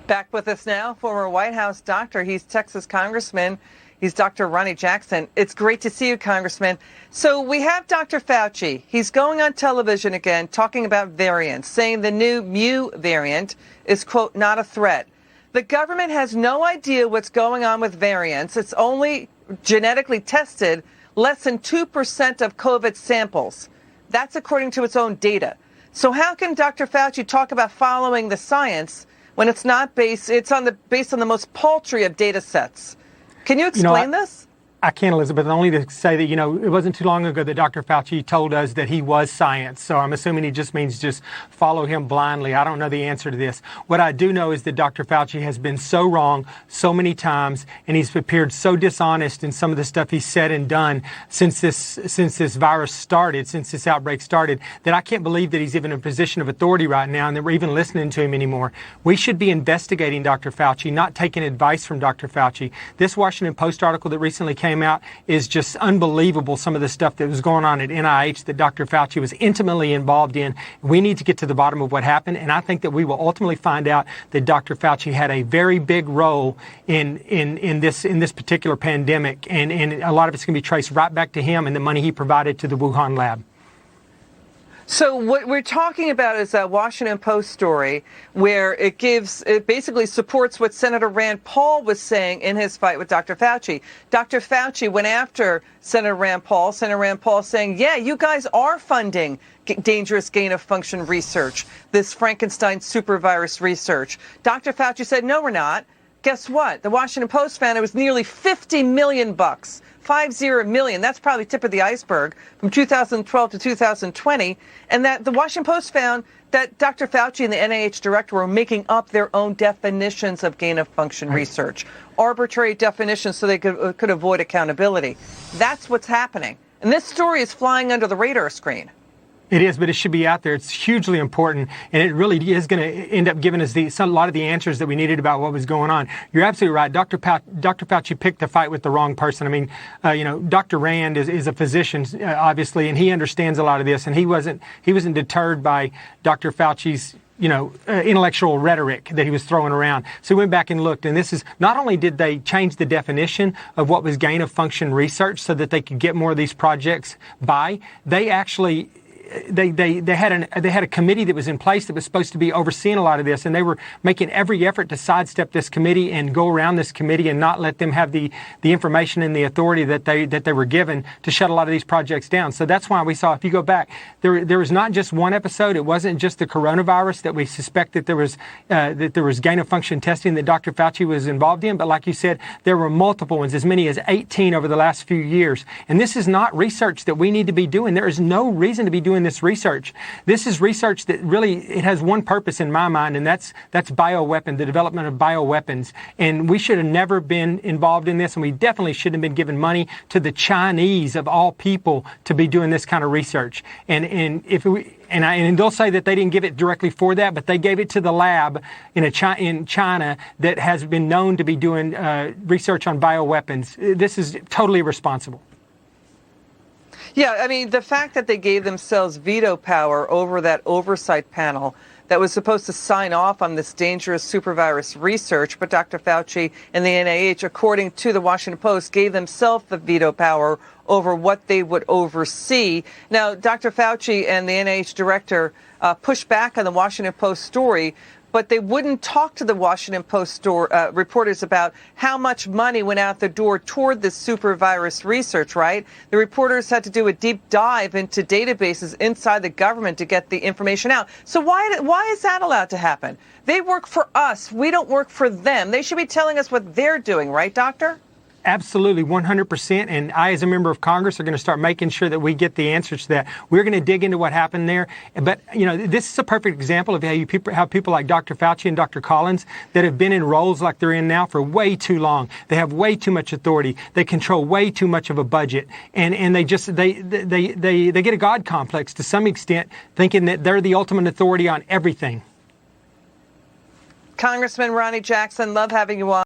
Back with us now, former White House doctor. He's Texas Congressman. He's Dr. Ronny Jackson. It's great to see you, Congressman. So we have Dr. Fauci. He's going on television again talking about variants, saying the new Mu variant is, quote, not a threat. The government has no idea what's going on with variants. It's only genetically tested less than 2% of COVID samples. That's according to its own data. So how can Dr. Fauci talk about following the science when it's not based on the most paltry of data sets? Can you explain this? I can, Elizabeth, only to say that, it wasn't too long ago that Dr. Fauci told us that he was science. So I'm assuming he just means just follow him blindly. I don't know the answer to this. What I do know is that Dr. Fauci has been so wrong so many times, and he's appeared so dishonest in some of the stuff he's said and done since this virus started, since this outbreak started, that I can't believe that he's even in a position of authority right now and that we're even listening to him anymore. We should be investigating Dr. Fauci, not taking advice from Dr. Fauci. This Washington Post article that recently came out is just unbelievable. Some of the stuff that was going on at NIH that Dr. Fauci was intimately involved in. We need to get to the bottom of what happened, and I think that we will ultimately find out that Dr. Fauci had a very big role in this particular pandemic, and a lot of it's going to be traced right back to him and the money he provided to the Wuhan lab. So what we're talking about is a Washington Post story where it basically supports what Senator Rand Paul was saying in his fight with Dr. Fauci. Dr. Fauci went after Senator Rand Paul saying, yeah, you guys are funding dangerous gain-of-function research, this Frankenstein supervirus research. Dr. Fauci said, no, we're not. Guess what? The Washington Post found it was nearly $50 million. 50 million. That's probably tip of the iceberg from 2012 to 2020. And that the Washington Post found that Dr. Fauci and the NIH director were making up their own definitions of gain-of-function research, arbitrary definitions so they could avoid accountability. That's what's happening. And this story is flying under the radar screen. It is, but it should be out there. It's hugely important, and it really is going to end up giving us a lot of the answers that we needed about what was going on. You're absolutely right. Dr. Fauci picked the fight with the wrong person. I mean, Dr. Rand is a physician, obviously, and he understands a lot of this, and he wasn't deterred by Dr. Fauci's intellectual rhetoric that he was throwing around. So he went back and looked, and this is, not only did they change the definition of what was gain-of-function research so that they could get more of these projects by, they actually they had a committee that was in place that was supposed to be overseeing a lot of this, and they were making every effort to sidestep this committee and go around this committee and not let them have the information and the authority that they were given to shut a lot of these projects down. So that's why we saw, if you go back, there was not just one episode. It wasn't just the coronavirus that we suspect that there was gain-of-function testing that Dr. Fauci was involved in, but like you said, there were multiple ones, as many as 18 over the last few years. And this is not research that we need to be doing. There is no reason to be doing this research. This is research that really, it has one purpose in my mind, and that's bioweapon, the development of bioweapons. And we should have never been involved in this, and we definitely shouldn't have been giving money to the Chinese of all people to be doing this kind of research. And they'll say that they didn't give it directly for that, but they gave it to the lab in China that has been known to be doing research on bioweapons. This is totally irresponsible. Yeah, I mean, the fact that they gave themselves veto power over that oversight panel that was supposed to sign off on this dangerous supervirus research, but Dr. Fauci and the NIH, according to the Washington Post, gave themselves the veto power over what they would oversee. Now, Dr. Fauci and the NIH director pushed back on the Washington Post story, but they wouldn't talk to the Washington Post reporters about how much money went out the door toward this supervirus research, right? The reporters had to do a deep dive into databases inside the government to get the information out. So why is that allowed to happen? They work for us. We don't work for them. They should be telling us what they're doing, right, Doctor? Absolutely, 100%. And I, as a member of Congress, are going to start making sure that we get the answers to that. We're going to dig into what happened there. But, this is a perfect example of how people like Dr. Fauci and Dr. Collins that have been in roles like they're in now for way too long. They have way too much authority. They control way too much of a budget. And they get a God complex to some extent, thinking that they're the ultimate authority on everything. Congressman Ronny Jackson, love having you on.